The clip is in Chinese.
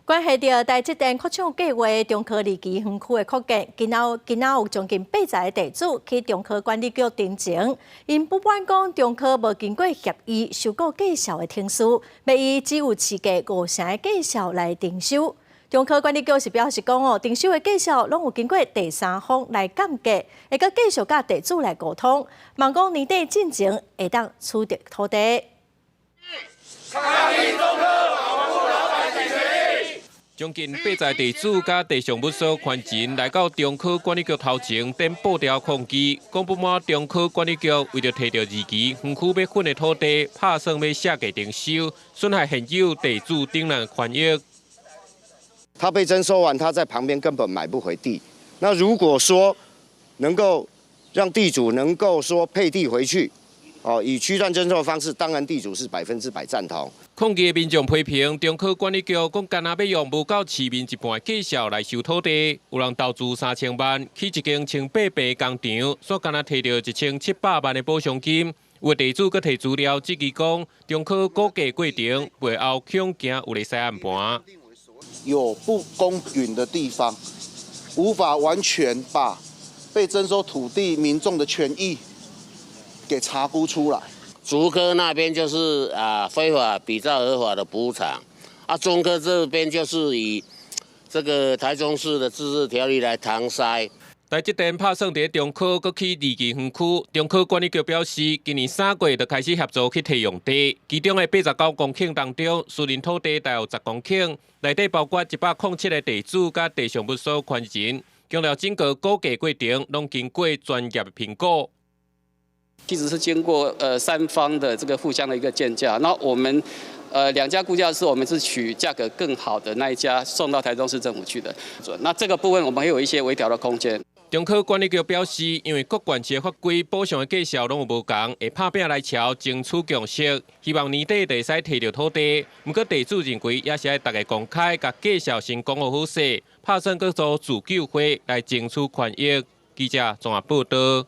关系到台积电扩厂计划，中科二期园区的扩建，今仔有将近80个地主去中科管理局申请，因不满讲中科无经过协议收购介绍的听书，要以只有市价50成的介绍来征收。中科管理局是表示讲征收的介绍拢有经过第三方来鉴价，会佮继续甲地主来沟通，望讲年底进前会当取得土地。将近80个地主甲地上物所权人来到中科管理局头前等布条抗议，讲不满中科管理局为着摕到2期园区要分的土地，拍算要下价征收，损害现有地主顶人权益。他被征收完，他在旁边根本买不回地。那如果说能够让地主能够说配地回去，以区段征收的方式，当然地主是100%赞同。抗议的民众批评中科管理局讲，干那要用无够市民一半的介绍来收土地，有人投资3000万，起一间1,800的工厂，所干那摕到1700万的补偿金。有地主阁提资料质疑讲，中科估价过程背后恐惊有咧使暗盘。有不公允的地方，无法完全把被征收土地民众的权益给查估出来。竹科那边就是非法比照合法的补偿，中科这边就是以这个台中市的自治条例来搪塞。台积电拍算伫中科阁起2期园区，中科管理局表示，今年3月就开始协助去提用地，其中的89公顷当中，私人土地大约10公顷，内底包括107个地主甲地上物所权人，强调整个估价过程拢经过专业的评估。其实是经过3方的这个互相的一个建价，那我们2家估价师，我们是取价格更好的那一家送到台中市政府去的，那这个部分我们还有一些微调的空间。中科管理局表示，因为各县市的法规补偿的介绍拢有无同，会拍拼来朝争取共识，希望年底就会使摕到土地。不过地主认为，也是要大家公开，甲介绍先讲好好势，拍算阁做自救会来争取权益。记者综合报道。